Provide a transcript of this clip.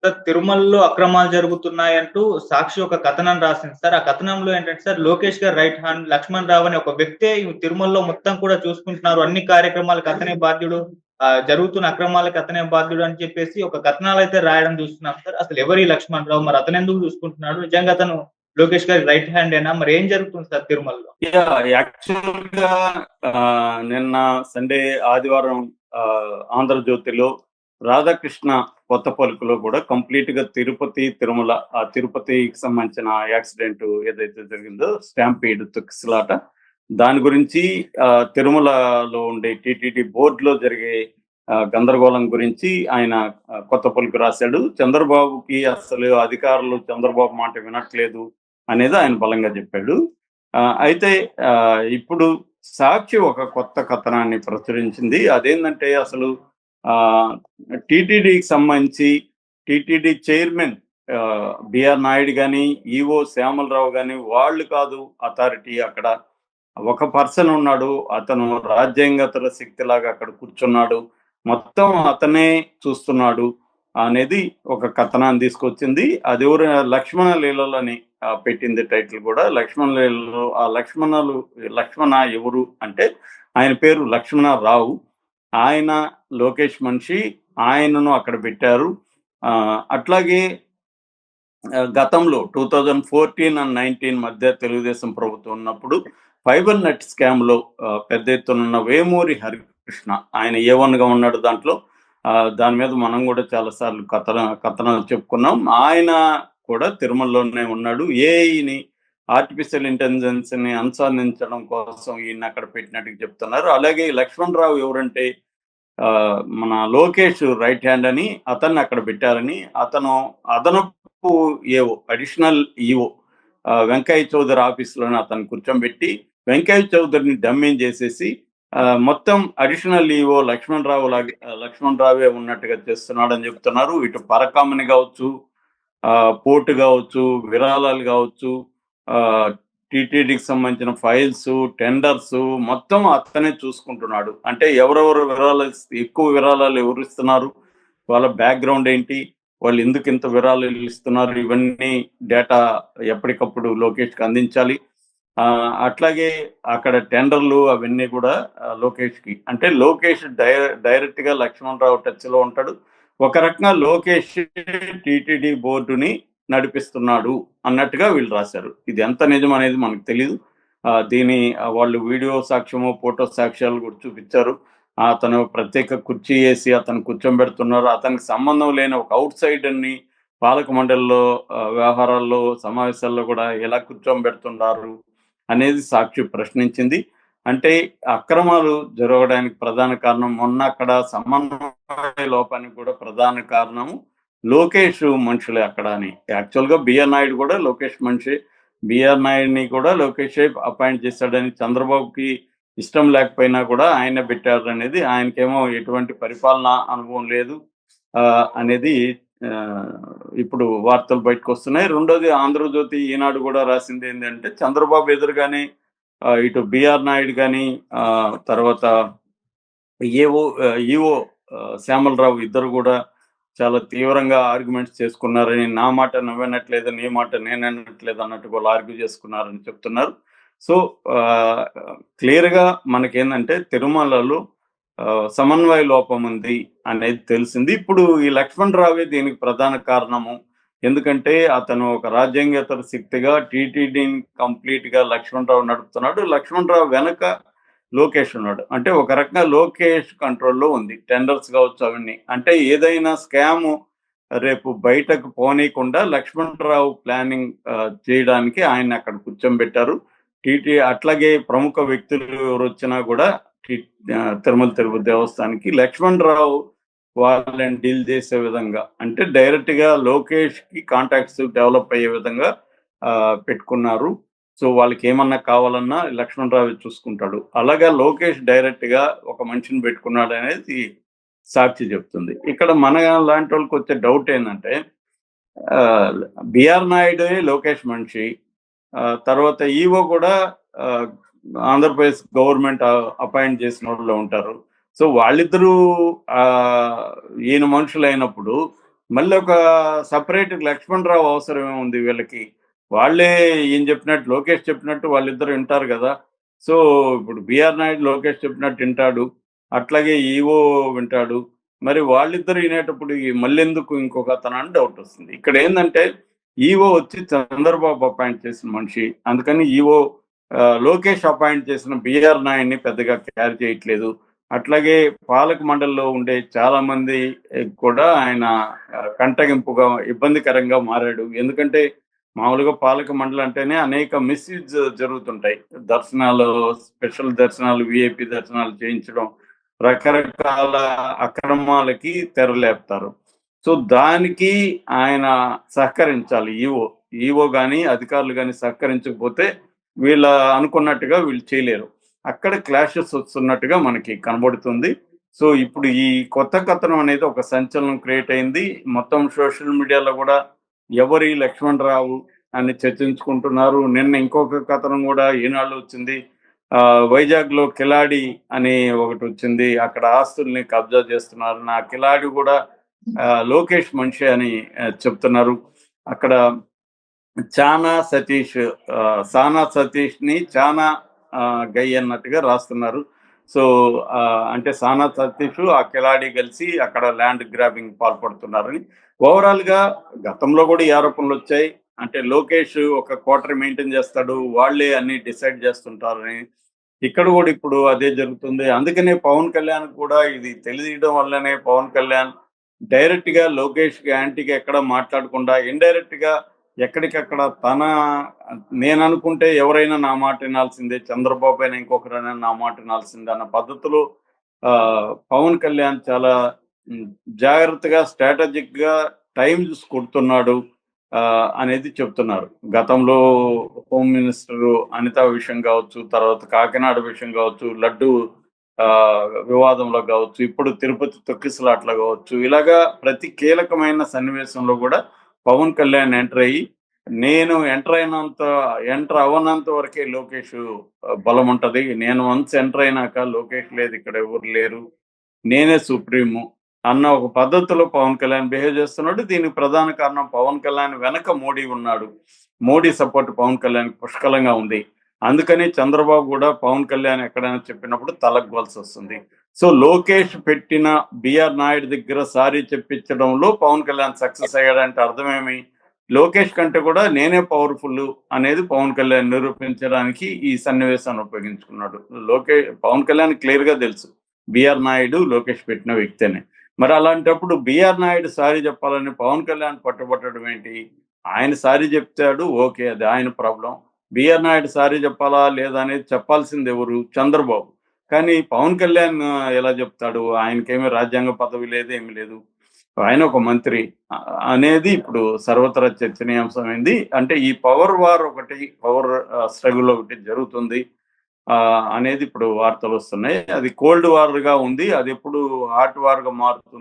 Sir తిరుమలలో అక్రమాలు జరుగుతున్నాయంటూ సాక్షి ఒక కథనం రాసింది సార్. ఆ కథనంలో ఏంటంటే సార్ లోకేష్ గారి రైట్ హ్యాండ్ లక్ష్మణ్ రావు అనే ఒక వ్యక్తే ఈ తిరుమలలో మొత్తం కూడా చూసుకుంటున్నారు. అన్ని కార్యక్రమాలకు అతనే బాధ్యుడు. జరుగుతున్న అక్రమాలకు అతనే బాధ్యుడు అని చెప్పేసి ఒక కథనాలైతే రాయడం చూస్తున్నాం సార్. అసలు ఎవరు ఈ లక్ష్మణ్ రావు? మరి అతనెందుకు చూసుకుంటున్నాడు? నిజంగా అతను లోకేష్ గారి రైట్ హ్యాండేనా? మరి ఏం జరుగుతుంది సార్ తిరుమలలో? యాక్చువల్‌గా నిన్న సండే, ఆదివారం ఆంధ్రజ్యోతిలో రాధాకృష్ణ కొత్త పలుకులో కూడా కంప్లీట్‌గా తిరుపతి, తిరుమల తిరుపతికి సంబంధించిన యాక్సిడెంట్ ఏదైతే జరిగిందో స్టాంపీడ్ తొక్కిసలాట దాని గురించి తిరుమలలో ఉండే టీటీడీ బోర్డులో జరిగే గందరగోళం గురించి ఆయన కొత్త పలుకు రాశాడు. చంద్రబాబుకి అసలు అధికారులు చంద్రబాబు మాట వినట్లేదు అనేది ఆయన బలంగా చెప్పాడు. అయితే ఇప్పుడు సాక్షి ఒక కొత్త కథనాన్ని ప్రచురించింది. అదేంటంటే అసలు టీటీడీకి సంబంధించి టీటీడీ చైర్మన్ బిఆర్ నాయుడు కానీ, ఈవో శ్యామలరావు కానీ వాళ్ళు కాదు అథారిటీ అక్కడ. ఒక పర్సన్ ఉన్నాడు, అతను రాజ్యాంగేతర శక్తిలాగా అక్కడ కూర్చున్నాడు, మొత్తం అతనే చూస్తున్నాడు అనేది ఒక కథనాన్ని తీసుకొచ్చింది. అది ఎవరు లక్ష్మణ లీలలు అని పెట్టింది టైటిల్ కూడా. లక్ష్మణ లీలలు లక్ష్మణ ఎవరు అంటే ఆయన పేరు లక్ష్మణరావు. ఆయన లోకేష్ మనిషి, ఆయనను అక్కడ పెట్టారు. అట్లాగే గతంలో 2014 అండ్ 19 మధ్య తెలుగుదేశం ప్రభుత్వం ఉన్నప్పుడు ఫైబర్ నెట్ స్కామ్ లో పెద్ద ఎత్తున వేమూరి హరికృష్ణ ఆయన A1గా ఉన్నాడు దాంట్లో. దాని మీద మనం కూడా చాలా సార్లు కథనాలు చెప్పుకున్నాం. ఆయన కూడా తిరుమలలోనే ఉన్నాడు. ఏఐని ఆర్టిఫిషియల్ ఇంటెలిజెన్స్ ని అనుసంధించడం కోసం ఈయన అక్కడ పెట్టినట్టుగా చెప్తున్నారు. అలాగే లక్ష్మణ్ రావు ఎవరంటే మన లోకేష్ రైట్ హ్యాండ్ అని అతన్ని అక్కడ పెట్టారని, అతను అదనపు ఏవో అడిషనల్ ఈవో వెంకయ్య చౌదరి ఆఫీసులోనే అతను కూర్చోబెట్టి వెంకయ్య చౌదరిని డమ్మింగ్ చేసేసి మొత్తం అడిషనల్ ఈవో లక్ష్మణ్ రావే ఉన్నట్టుగా చేస్తున్నాడని చెప్తున్నారు. ఇటు పరకామని కావచ్చు, పోర్టు కావచ్చు, విరాళాలు కావచ్చు, టీటీడీకి సంబంధించిన ఫైల్స్, టెండర్స్ మొత్తం అతనే చూసుకుంటున్నాడు. అంటే ఎవరెవరు ఎక్కువ విరాళాలు ఎవరు ఇస్తున్నారు, వాళ్ళ బ్యాక్గ్రౌండ్ ఏంటి, వాళ్ళు ఎందుకు ఇంత విరాళాలు ఇస్తున్నారు, ఇవన్నీ డేటా ఎప్పటికప్పుడు లోకేష్కి అందించాలి. అట్లాగే అక్కడ టెండర్లు అవన్నీ కూడా లోకేష్కి, అంటే లోకేష్ డైరెక్ట్ గా లక్ష్మణ్ రావు టచ్ లో ఉంటాడు. ఒక రకంగా లోకేష్ టీటీడీ బోర్డుని నడిపిస్తున్నాడు అన్నట్టుగా వీళ్ళు రాశారు. ఇది ఎంత నిజం అనేది మనకు తెలియదు. దీని వాళ్ళు వీడియో సాక్ష్యము, ఫోటో సాక్ష్యాలు కూడా చూపించారు. అతను ప్రత్యేక కుర్చీ వేసి అతను కూర్చోబెడుతున్నారు. అతనికి సంబంధం లేని ఒక అవుట్ సైడర్ని పాలక మండలిలో వ్యవహారాల్లో సమావేశాల్లో కూడా ఎలా కూర్చోబెడుతున్నారు అనేది సాక్షి ప్రశ్నించింది. అంటే అక్రమాలు జరగడానికి ప్రధాన కారణం, మొన్న అక్కడ సమన్వయ లోపానికి కూడా ప్రధాన కారణము లోకేష్ మనుషులే అక్కడ అని. యాక్చువల్గా బిఆర్ నాయుడు కూడా లోకేష్ మనిషి. బిఆర్ నాయుడిని కూడా లోకేషే అపాయింట్ చేశాడని, చంద్రబాబుకి ఇష్టం లేకపోయినా కూడా ఆయన పెట్టారు అనేది, ఆయనకేమో ఎటువంటి పరిపాలనా అనుభవం లేదు అనేది ఇప్పుడు వార్తలు బయటకు వస్తున్నాయి. రెండోది ఆంధ్రజ్యోతి, ఈనాడు కూడా రాసింది ఏంటంటే చంద్రబాబు ఎదురుగానే ఇటు బిఆర్ నాయుడు కానీ తర్వాత ఈవో శ్యామలరావు ఇద్దరు కూడా చాలా తీవ్రంగా ఆర్గ్యుమెంట్స్ చేసుకున్నారని, నా మాట నువ్వనట్లేదు, నీ మాట నేననట్లేదు అన్నట్టు వాళ్ళు ఆర్గ్యూ చేసుకున్నారని చెప్తున్నారు. సో క్లియర్గా మనకేందంటే తిరుమలలో సమన్వయ లోపం ఉంది అనేది తెలిసింది. ఇప్పుడు ఈ లక్ష్మణ్ రావే దీనికి ప్రధాన కారణము. ఎందుకంటే అతను ఒక రాజ్యాంగేతర శక్తిగా టీటీడీని కంప్లీట్ గా లక్ష్మణ్ రావు నడుపుతున్నాడు. లక్ష్మణ్ రావు వెనక లోకేష్ ఉన్నాడు. అంటే ఒక రకంగా లోకేష్ కంట్రోల్లో ఉంది టెండర్స్ కావచ్చు అవన్నీ. అంటే ఏదైనా స్కామ్ రేపు బయటకు పోనీయకుండా లక్ష్మణ్ రావు ప్లానింగ్ చేయడానికి ఆయన అక్కడ కూర్చోబెట్టారు. అట్లాగే ప్రముఖ వ్యక్తులు ఎవరు వచ్చినా కూడా తిరుమల తిరుపతి దేవస్థానానికి లక్ష్మణ్ రావు వాళ్ళని డీల్ చేసే విధంగా, అంటే డైరెక్ట్ గా లోకేష్ కి కాంటాక్ట్స్ డెవలప్ అయ్యే విధంగా పెట్టుకున్నారు. సో వాళ్ళకి ఏమన్నా కావాలన్నా లక్ష్మణ్ రావు చూసుకుంటాడు. అలాగా లోకేష్ డైరెక్ట్ గా ఒక మనిషిని పెట్టుకున్నాడు అనేది సాక్షి చెప్తుంది. ఇక్కడ మన లాంటి వాళ్ళకి వచ్చే డౌట్ ఏంటంటే బిఆర్ నాయుడు లోకేష్ మనిషి, తర్వాత ఈవో కూడా ఆంధ్రప్రదేశ్ గవర్నమెంట్ అపాయింట్ చేసిన వాళ్ళు ఉంటారు. సో వాళ్ళిద్దరూ ఈయన మనుషులు అయినప్పుడు మళ్ళీ ఒక సపరేట్ లక్ష్మణరావు అవసరం ఏముంది వీళ్ళకి? వాళ్ళే ఈయన చెప్పినట్టు, లోకేష్ చెప్పినట్టు వాళ్ళిద్దరు వింటారు కదా! సో, ఇప్పుడు బిఆర్ నాయుడు లోకేష్ చెప్పినట్టు వింటాడు. అట్లాగే ఈవో వింటాడు. మరి వాళ్ళిద్దరు వినేటప్పుడు మళ్ళెందుకు ఇంకొకతను అని డౌట్ వస్తుంది. ఇక్కడ ఏందంటే ఈవో వచ్చి చంద్రబాబు అపాయింట్ చేసిన మనిషి. అందుకని ఈవో లోకేష్ అపాయింట్ చేసిన బిఆర్ నాయుడిని పెద్దగా కేర్ చేయట్లేదు. అట్లాగే పాలక మండలిలో ఉండే చాలా మంది కూడా ఆయన కంటగింపుగా, ఇబ్బందికరంగా మారాడు. ఎందుకంటే మామూలుగా పాలక మండలి అంటేనే అనేక మిస్యూజ్ జరుగుతుంటాయి. దర్శనాలు, స్పెషల్ దర్శనాలు, విఐపి దర్శనాలు చేయించడం, రకరకాల అక్రమాలకి తెరలేపుతారు. సో దానికి ఆయన సహకరించాలి. ఈవో గాని, అధికారులు గాని సహకరించకపోతే వీళ్ళ అనుకున్నట్టుగా వీళ్ళు చేయలేరు. అక్కడ క్లాషెస్ వస్తున్నట్టుగా మనకి కనబడుతుంది. సో ఇప్పుడు ఈ కొత్త కథనం అనేది ఒక సంచలనం క్రియేట్ అయింది. మొత్తం సోషల్ మీడియాలో కూడా ఎవరి లక్ష్మణరావు అని చర్చించుకుంటున్నారు. నిన్న ఇంకొక కథనం కూడా ఈనాళ్ళు వచ్చింది. వైజాగ్ లో కిలాడి అని ఒకటి వచ్చింది. అక్కడ ఆస్తుల్ని కబ్జా చేస్తున్నారు. నా కిలాడి కూడా లోకేష్ మనిషి అని చెప్తున్నారు. అక్కడ సానా సతీష్ ని చానా గై అన్నట్టుగా రాస్తున్నారు. సో అంటే సానా సతీష్ ఆ కిలాడి కలిసి అక్కడ ల్యాండ్ గ్రాబింగ్ పాల్పడుతున్నారని. ఓవరాల్ గా గతంలో కూడా ఈ ఆరోపణలు వచ్చాయి. అంటే లోకేష్ ఒక క్వార్టర్ మెయింటైన్ చేస్తాడు, వాళ్ళే అన్ని డిసైడ్ చేస్తుంటారని. ఇక్కడ కూడా ఇప్పుడు అదే జరుగుతుంది. అందుకనే పవన్ కళ్యాణ్ కూడా ఇది తెలియడం వల్లనే పవన్ కళ్యాణ్ డైరెక్ట్ గా లోకేష్ యాంటీగా ఎక్కడ మాట్లాడకుండా ఇండైరెక్ట్ గా ఎక్కడికక్కడ నేను అనుకుంటే ఎవరైనా నా మాట వినాల్సిందే, చంద్రబాబు అయినా ఇంకొకరైనా నా మాట వినాల్సిందే అన్న పద్ధతిలో పవన్ కళ్యాణ్ చాలా జాగ్రత్తగా, స్ట్రాటజిక్ గా టైం చూసి కొడుతున్నాడు అనేది చెప్తున్నారు. గతంలో హోమ్ మినిస్టర్ అనిత విషయం కావచ్చు, తర్వాత కాకినాడ విషయం కావచ్చు, లడ్డు వివాదంలో కావచ్చు, ఇప్పుడు తిరుపతి తొక్కిసలాట్లో కావచ్చు, ఇలాగా ప్రతి కీలకమైన సన్నివేశంలో కూడా పవన్ కళ్యాణ్ ఎంటర్ అయ్యి, నేను ఎంటర్ అవ్వనంత వరకే లోకేష్ బలం ఉంటది, నేను వన్స్ ఎంటర్ అయినాక లోకేష్ లేదు, ఇక్కడ ఎవరు లేరు, నేనే సుప్రీము అన్న ఒక పద్ధతిలో పవన్ కళ్యాణ్ బిహేవ్ చేస్తున్నాడు. దీనికి ప్రధాన కారణం పవన్ కళ్యాణ్ వెనక మోడీ ఉన్నాడు. మోడీ సపోర్ట్ పవన్ కళ్యాణ్ పుష్కలంగా ఉంది. అందుకని చంద్రబాబు కూడా పవన్ కళ్యాణ్ ఎక్కడైనా చెప్పినప్పుడు తలగ్గాల్సి వస్తుంది. సో లోకేష్ పెట్టిన బిఆర్ నాయుడు దగ్గర సారీ చెప్పించడంలో పవన్ కళ్యాణ్ సక్సెస్ అయ్యాడంటే అర్థమేమి? లోకేష్ కంటే కూడా నేనే పవర్ఫుల్ అనేది పవన్ కళ్యాణ్ నిరూపించడానికి ఈ సన్నివేశాన్ని ఉపయోగించుకున్నాడు. పవన్ కళ్యాణ్ క్లియర్ గా తెలుసు బిఆర్ నాయుడు లోకేష్ పెట్టిన వ్యక్తినే. మరి అలాంటప్పుడు బిఆర్ నాయుడు సారీ చెప్పాలని పవన్ కళ్యాణ్ పట్టుబట్టడం ఏంటి? ఆయన సారీ చెప్తాడు, ఓకే, అది ఆయన ప్రాబ్లం. బిఆర్ నాయుడు సారీ చెప్పాలా లేదా అనేది చెప్పాల్సింది ఎవరు? చంద్రబాబు. కానీ పవన్ కళ్యాణ్ ఎలా చెప్తాడు? ఆయనకేమీ రాజ్యాంగ పదవి లేదు, ఏమి లేదు, ఆయన ఒక మంత్రి అనేది ఇప్పుడు సర్వత్రా చర్చనీయాంశమైంది. అంటే ఈ పవర్ స్ట్రగుల్ ఒకటి జరుగుతుంది అనేది ఇప్పుడు వార్తలు వస్తున్నాయి. అది కోల్డ్ వార్ గా ఉంది, అది ఎప్పుడు హాట్ వార్ గా మారుతుంది.